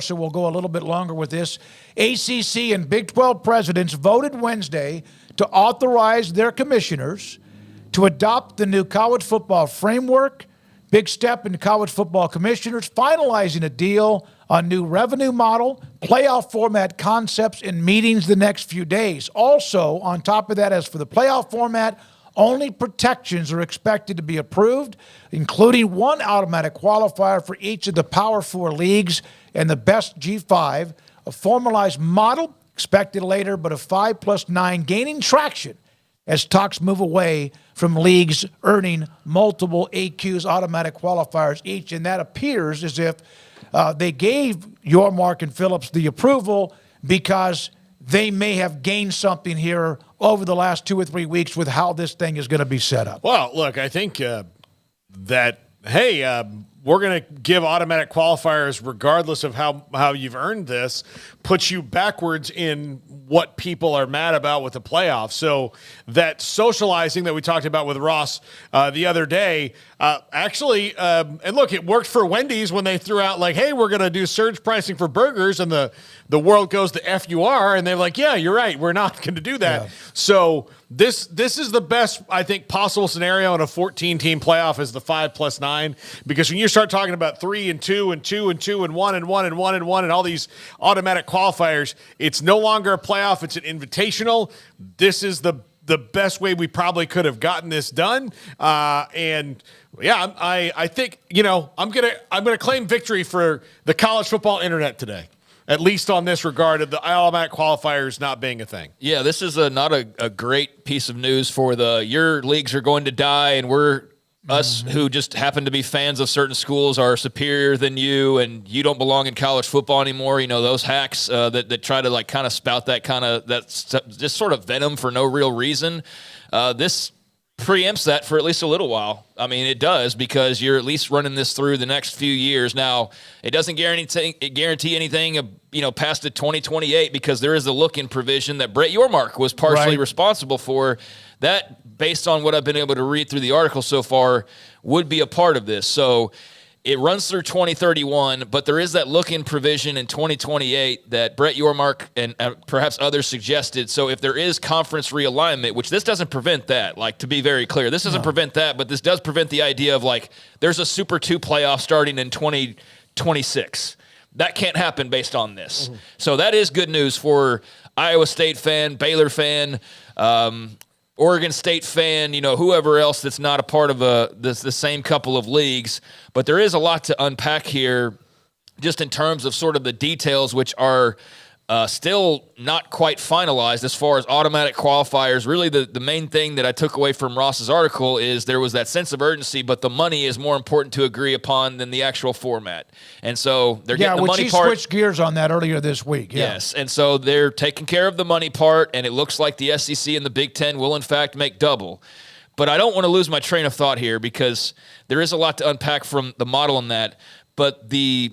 so we'll go a little bit longer with this. ACC and Big 12 presidents voted Wednesday to authorize their commissioners to adopt the new college football framework. Big step in college football commissioners finalizing a deal on new revenue model, playoff format concepts, and meetings the next few days. Also, on top of that, as for the playoff format, only protections are expected to be approved, including one automatic qualifier for each of the Power Four leagues and the best G5. A formalized model expected later, but a 5+9 gaining traction as talks move away from leagues earning multiple AQs, automatic qualifiers each. And that appears as if they gave Yormark and Phillips the approval because they may have gained something here over the last 2 or 3 weeks with how this thing is going to be set up. Well, look, I think that, hey, we're going to give automatic qualifiers regardless of how you've earned this, puts you backwards in what people are mad about with the playoffs. So that socializing that we talked about with Ross the other day, actually, and look, it worked for Wendy's when they threw out like, hey, we're going to do surge pricing for burgers, and the world goes to FUR, and they're like, yeah, you're right, we're not going to do that. Yeah. So this is the best, I think, possible scenario in a 14-team playoff is the 5+9, because when you start talking about 3 and 2 and 2 and 2 and 1 and 1 and 1 and 1 and all these automatic qualifiers, it's no longer a playoff, it's an invitational. This is the best way we probably could have gotten this done. And yeah, I think, I'm gonna claim victory for the college football internet today, at least on this regard of the automatic qualifiers not being a thing. Yeah, this is not a great piece of news for your leagues are going to die, and us who just happen to be fans of certain schools are superior than you, and you don't belong in college football anymore. Those hacks that try to kind of spout that's just sort of venom for no real reason. This preempts that for at least a little while. I mean, it does, because you're at least running this through the next few years. Now, it doesn't guarantee anything, past the 2028, because there is a look-in provision that Brett Yormark was partially responsible for. That, based on what I've been able to read through the article so far, would be a part of this. So it runs through 2031, but there is that look-in provision in 2028 that Brett Yormark and perhaps others suggested. So if there is conference realignment, which this doesn't prevent that, to be very clear, this doesn't prevent that, but this does prevent the idea of there's a Super 2 playoff starting in 2026. That can't happen based on this. Mm-hmm. So that is good news for Iowa State fan, Baylor fan, Oregon State fan, whoever else that's not a part of the same couple of leagues. But there is a lot to unpack here just in terms of sort of the details, which are still not quite finalized as far as automatic qualifiers. Really, the main thing that I took away from Ross's article is there was that sense of urgency, but the money is more important to agree upon than the actual format. And so they're getting the money part. Yeah, which he switched gears on that earlier this week. Yeah. Yes, and so they're taking care of the money part, and it looks like the SEC and the Big Ten will, in fact, make double. But I don't want to lose my train of thought here, because there is a lot to unpack from the model in that. But the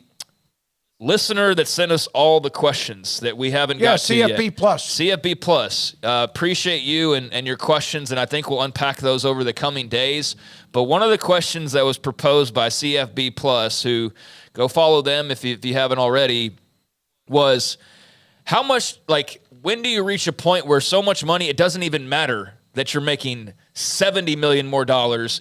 listener that sent us all the questions that we haven't got to yet. CFB Plus. Appreciate you and your questions, and I think we'll unpack those over the coming days. But one of the questions that was proposed by CFB Plus, who go follow them if you haven't already, was how much, when do you reach a point where so much money it doesn't even matter that you're making $70 million more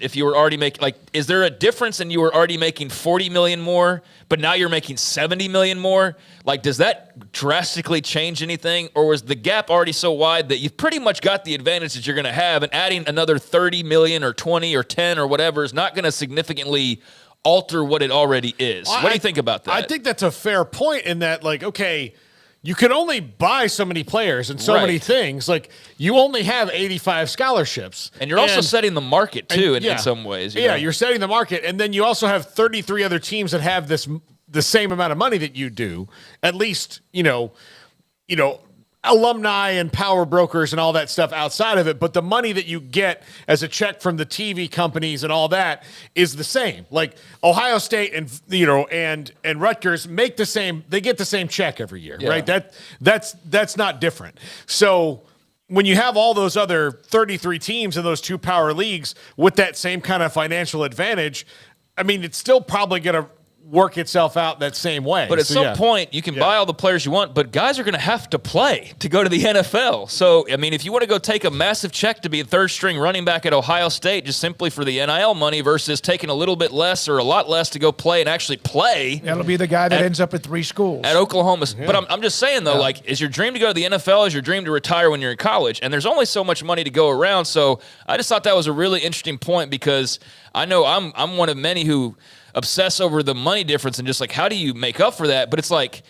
if you were already making, is there a difference in you were already making $40 million more, but now you're making $70 million more? Does that drastically change anything? Or was the gap already so wide that you've pretty much got the advantage that you're going to have, and adding another 30 million or 20 or 10 or whatever is not going to significantly alter what it already is? What do you think about that? I think that's a fair point in that, okay, you can only buy so many players and so many things. You only have 85 scholarships. And you're also setting the market, too, in some ways. You're setting the market. And then you also have 33 other teams that have the same amount of money that you do. At least, alumni and power brokers and all that stuff outside of it. But the money that you get as a check from the TV companies and all that is the same. Ohio State and Rutgers make the same. They get the same check every year, right? That's not different. So when you have all those other 33 teams in those two power leagues with that same kind of financial advantage, I mean, it's still probably going to work itself out that same way. But at some point, you can buy all the players you want, but guys are going to have to play to go to the NFL. So, I mean, if you want to go take a massive check to be a third-string running back at Ohio State just simply for the NIL money versus taking a little bit less or a lot less to go play and actually play. That'll be the guy that ends up at 3 schools. At Oklahoma. Yeah. But I'm just saying, though, like, is your dream to go to the NFL? Is your dream to retire when you're in college? And there's only so much money to go around. So I just thought that was a really interesting point because I know I'm one of many who obsess over the money difference and just like, how do you make up for that? But it's like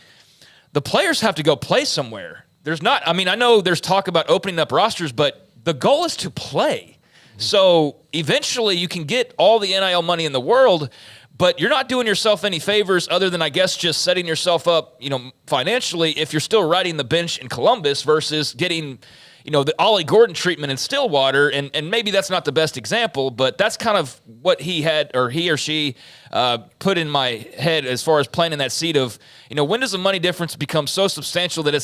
the players have to go play somewhere. There's not, I mean, I know there's talk about opening up rosters, but the goal is to play. So eventually you can get all the NIL money in the world, but you're not doing yourself any favors other than, I guess, just setting yourself up, financially if you're still riding the bench in Columbus versus getting, the Ollie Gordon treatment in Stillwater, and maybe that's not the best example, but that's kind of what he or she put in my head as far as playing in that seat of, when does the money difference become so substantial that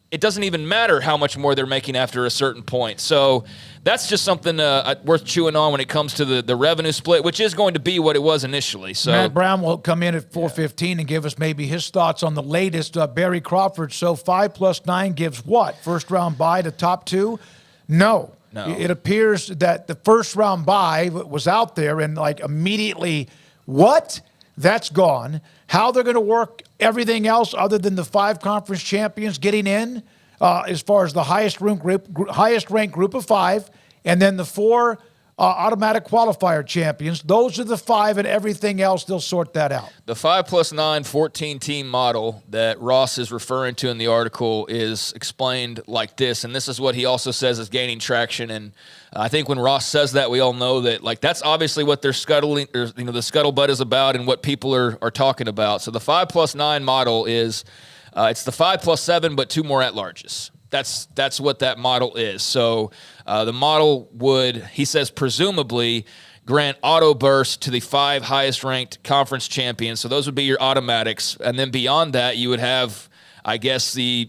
it doesn't even matter how much more they're making after a certain point. So that's just something worth chewing on when it comes to the revenue split, which is going to be what it was initially. So Matt Brown will come in at 4:15 and give us maybe his thoughts on the latest. Barry Crawford, so 5 + 9 gives what? First round bye to top 2? No. It appears that the first round bye was out there and like immediately, what? That's gone. How they're going to work everything else other than the 5 conference champions getting in, as far as the highest ranked group of 5, and then the 4 automatic qualifier champions. Those are the 5, and everything else, they'll sort that out. The 5 + 9 14-team model that Ross is referring to in the article is explained like this, and this is what he also says is gaining traction. And I think when Ross says that, we all know that that's obviously what they're scuttling, or the scuttlebutt is about, and what people are talking about. So the 5 + 9 model is it's the 5 + 7, but 2 more at-larges. That's what that model is. So the model would, he says, presumably grant auto burst to the 5 highest ranked conference champions. So those would be your automatics. And then beyond that, you would have, I guess, the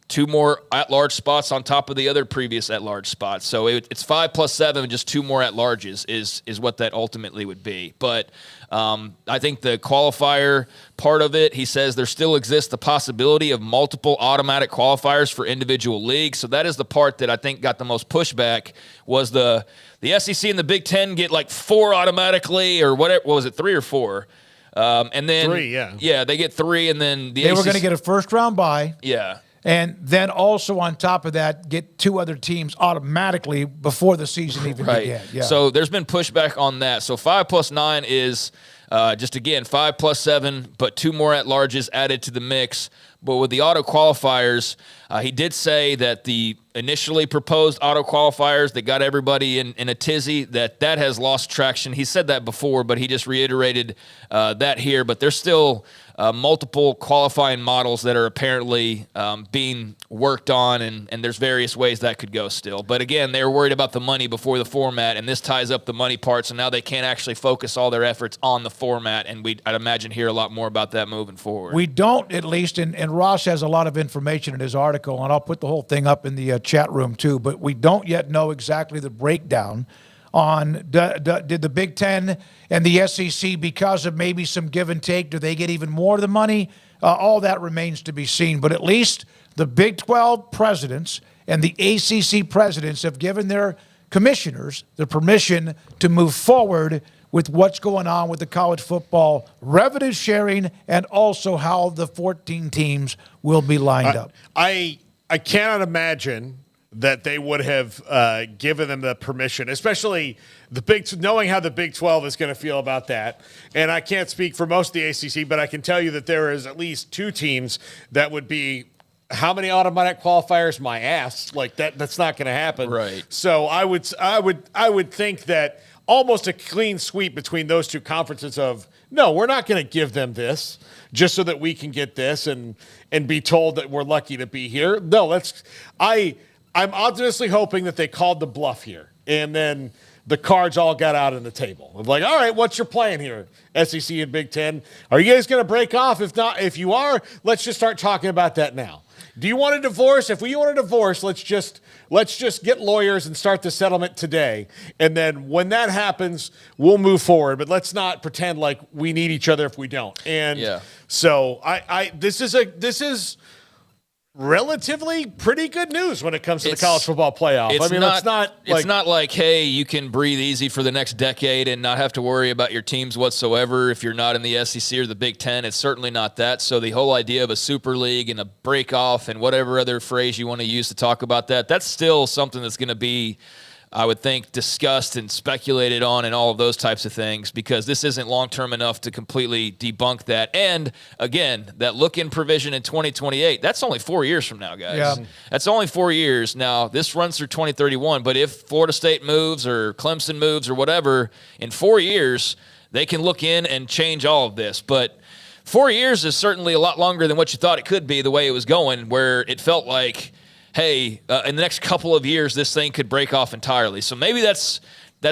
2 more at-large spots on top of the other previous at-large spots. So it's 5 + 7, and just 2 more at-larges is what that ultimately would be. But I think the qualifier part of it, he says there still exists the possibility of multiple automatic qualifiers for individual leagues. So that is the part that I think got the most pushback, was the SEC and the Big Ten get like 4 automatically, or whatever. What was it, 3 or 4? And then 3, yeah. Yeah, they get 3, and then they were going to get a first round bye. Yeah. And then also on top of that, get 2 other teams automatically before the season even began. Yeah. So there's been pushback on that. So 5 + 9 is just, again, 5 + 7, but 2 more at-larges added to the mix. But with the auto qualifiers, he did say that the initially proposed auto qualifiers that got everybody in a tizzy, that has lost traction. He said that before, but he just reiterated that here. But there's still multiple qualifying models that are apparently being worked on, and there's various ways that could go still. But again, they were worried about the money before the format, and this ties up the money part, so now they can't actually focus all their efforts on the format, and I'd imagine hear a lot more about that moving forward. We don't, at least, and Ross has a lot of information in his article, and I'll put the whole thing up in the chat room too, but we don't yet know exactly the breakdown on did the Big Ten and the SEC, because of maybe some give and take, do they get even more of the money? All that remains to be seen. But at least the Big 12 presidents and the ACC presidents have given their commissioners the permission to move forward with what's going on with the college football revenue sharing, and also how the 14 teams will be lined up. I cannot imagine that they would have given them the permission, especially knowing how the Big 12 is going to feel about that. And I can't speak for most of the ACC, but I can tell you that there is at least 2 teams that would be, how many automatic qualifiers? My ass. Like that's not going to happen. Right. So I would think that almost a clean sweep between those 2 conferences of, no, we're not going to give them this just so that we can get this and be told that we're lucky to be here. No, I'm honestly hoping that they called the bluff here, and then the cards all got out on the table. Of like, all right, what's your plan here, SEC and Big Ten? Are you guys going to break off? If not, if you are, let's just start talking about that now. Do you want a divorce? If we want a divorce, let's just get lawyers and start the settlement today. And then when that happens, we'll move forward. But let's not pretend like we need each other if we don't. And so this is relatively pretty good news when it comes to the college football playoff. It's not like, hey, you can breathe easy for the next decade and not have to worry about your teams whatsoever if you're not in the SEC or the Big Ten. It's certainly not that. So the whole idea of a super league and a break off and whatever other phrase you want to use to talk about that, that's still something that's going to be, I would think, discussed and speculated on and all of those types of things, because this isn't long-term enough to completely debunk that. And again, that look-in provision in 2028, that's only 4 years from now, guys. Yeah. That's only 4 years. Now, this runs through 2031, but if Florida State moves or Clemson moves or whatever, in 4 years, they can look in and change all of this. But 4 years is certainly a lot longer than what you thought it could be the way it was going, where it felt like, hey, in the next couple of years, this thing could break off entirely. So maybe that's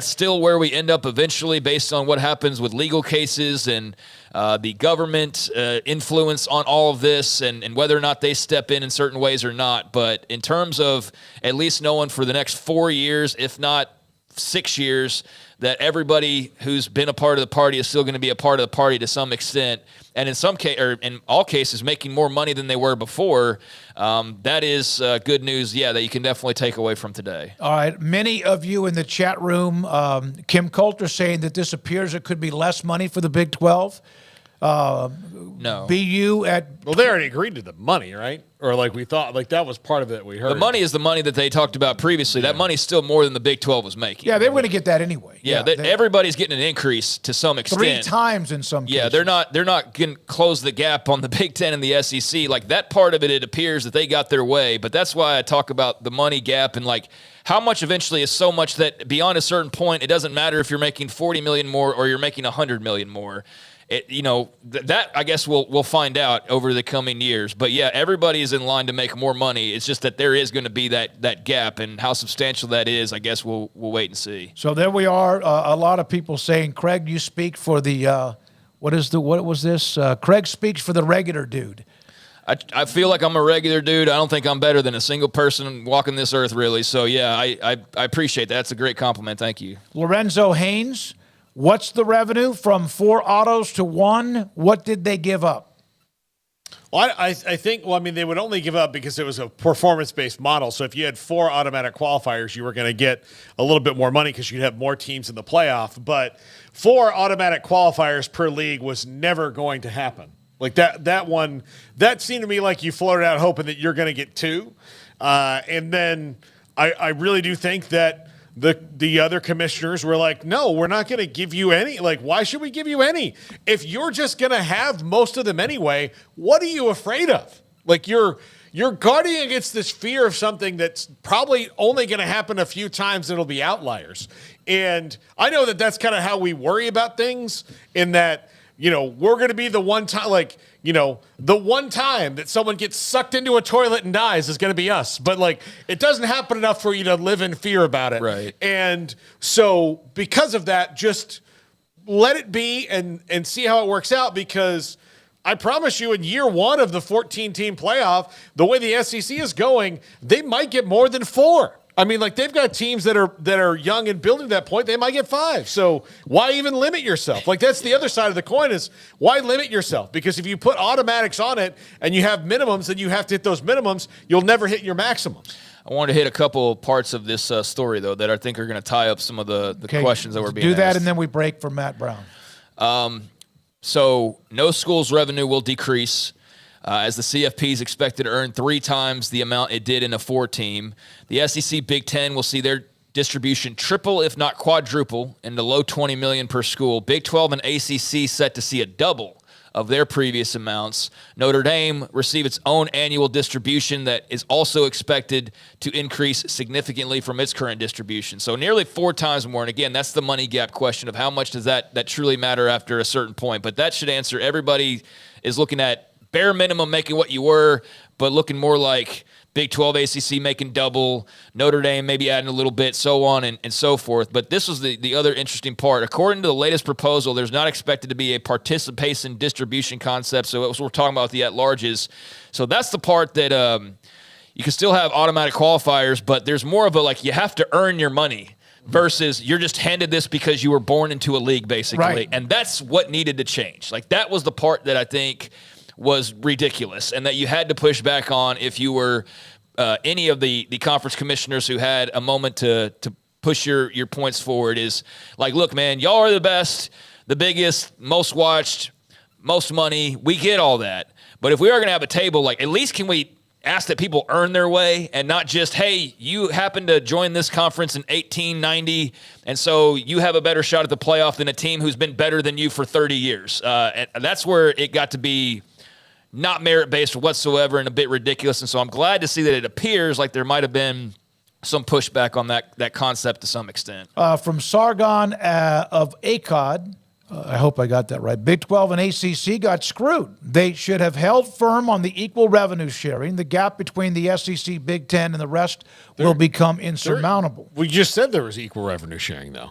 still where we end up eventually, based on what happens with legal cases and the government influence on all of this, and whether or not they step in certain ways or not. But in terms of at least knowing for the next 4 years, if not 6 years, that everybody who's been a part of the party is still going to be a part of the party to some extent, and in all cases making more money than they were before, that is good news, that you can definitely take away from today. All right. Many of you in the chat room, Kim Coulter saying that this appears it could be less money for the Big 12. No. BU at... Well, they already agreed to the money, right? Or like we thought, like that was part of it we heard. The money is the money that they talked about previously. That money's still more than the Big 12 was making. Yeah, they were going to get that anyway. Everybody's getting an increase to some extent. 3 times in some cases. Yeah, they're not going to close the gap on the Big 10 and the SEC. Like, that part of it, it appears that they got their way. But that's why I talk about the money gap and, like, how much eventually is so much that beyond a certain point, it doesn't matter if you're making $40 million more or you're making $100 million more. That I guess we'll find out over the coming years. But yeah, everybody is in line to make more money. It's just that there is going to be that gap, and how substantial that is, I guess we'll wait and see. So there we are. A lot of people saying, Craig, you speak for the what was this? Craig speaks for the regular dude. I feel like I'm a regular dude. I don't think I'm better than a single person walking this earth, really. So yeah, I appreciate that. That's a great compliment. Thank you. Lorenzo Haynes. What's the revenue from 4 autos to 1? What did they give up? Well, I think, they would only give up because it was a performance-based model. So if you had 4 automatic qualifiers, you were going to get a little bit more money because you'd have more teams in the playoff. But 4 automatic qualifiers per league was never going to happen. Like that one, that seemed to me like you floated out hoping that you're going to get 2. And then I really do think that the other commissioners were like, no, we're not going to give you any. Like, why should we give you any? If you're just going to have most of them anyway, what are you afraid of? Like, you're guarding against this fear of something that's probably only going to happen a few times. It'll be outliers. And I know that that's kind of how we worry about things, in that, we're going to be the one time, the one time that someone gets sucked into a toilet and dies is going to be us. But, it doesn't happen enough for you to live in fear about it. Right. And so because of that, just let it be and see how it works out, because I promise you, in year 1 of the 14-team playoff, the way the SEC is going, they might get more than 4. They've got teams that are young and building to that point. They might get 5. So why even limit yourself? That's the other side of the coin, is why limit yourself? Because if you put automatics on it and you have minimums, and you have to hit those minimums, you'll never hit your maximums. I want to hit a couple parts of this story, though, that I think are going to tie up some of the questions that were being asked. Do that, and then we break for Matt Brown. So no school's revenue will decrease, as the CFP is expected to earn 3 times the amount it did in a 4-team. The SEC Big Ten will see their distribution triple, if not quadruple, in the low $20 million per school. Big 12 and ACC set to see a double of their previous amounts. Notre Dame receive its own annual distribution that is also expected to increase significantly from its current distribution. So nearly 4 times more. And again, that's the money gap question of how much does that truly matter after a certain point. But that should answer, everybody is looking at bare minimum making what you were, but looking more like Big 12, ACC making double, Notre Dame maybe adding a little bit, so on and so forth. But this was the other interesting part. According to the latest proposal, there's not expected to be a participation distribution concept. So what we're talking about with the at-larges. So that's the part that you can still have automatic qualifiers, but there's more of a, like, you have to earn your money versus you're just handed this because you were born into a league, basically. Right. And that's what needed to change. Like, that was the part that I think was ridiculous and that you had to push back on if you were any of the conference commissioners who had a moment to push your points forward. Is like, look, man, y'all are the best, the biggest, most watched, most money. We get all that. But if we are going to have a table, like, at least can we ask that people earn their way and not just, hey, you happen to join this conference in 1890, and so you have a better shot at the playoff than a team who's been better than you for 30 years. And that's where it got to be not merit-based whatsoever and a bit ridiculous. And so I'm glad to see that it appears like there might have been some pushback on that concept to some extent. From Sargon of Akkad, I hope I got that right. Big 12 and ACC got screwed. They should have held firm on the equal revenue sharing. The gap between the SEC, Big 10, and the rest will become insurmountable. We just said there was equal revenue sharing, though.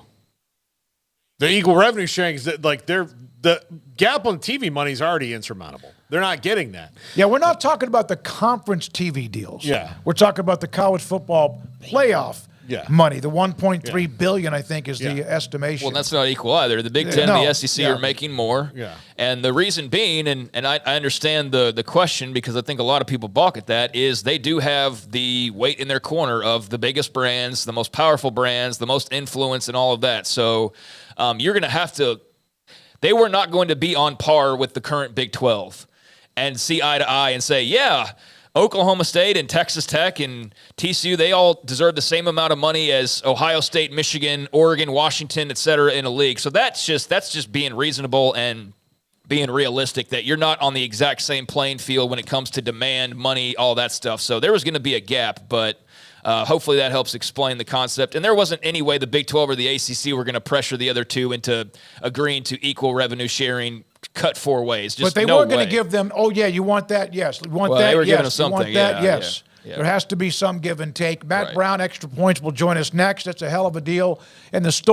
The equal revenue sharing is that, like, the gap on TV money is already insurmountable. They're not getting that. Yeah, we're not talking about the conference TV deals. Yeah. We're talking about the college football playoff money. The $1.3 billion, I think, is the estimation. Well, that's not equal either. The Big Ten and the SEC are making more. Yeah. And the reason being, and I understand the question because I think a lot of people balk at that, is they do have the weight in their corner of the biggest brands, the most powerful brands, the most influence, and all of that. So you're going to have to – they were not going to be on par with the current Big 12 and see eye to eye and say, yeah, Oklahoma State and Texas Tech and TCU, they all deserve the same amount of money as Ohio State, Michigan, Oregon, Washington, et cetera, in a league. So that's just being reasonable and being realistic that you're not on the exact same playing field when it comes to demand, money, all that stuff. So there was going to be a gap, but hopefully that helps explain the concept. And there wasn't any way the Big 12 or the ACC were going to pressure the other two into agreeing to equal revenue sharing, cut four ways. Just but they no were going way. to give them, oh, yeah, you want that? Yes. You want Well, that? they were Yes. giving us You want something. that? Yeah, Yes. yeah. There has to be some give and take. Matt Right. Brown, Extra Points, will join us next. That's a hell of a deal. And the story.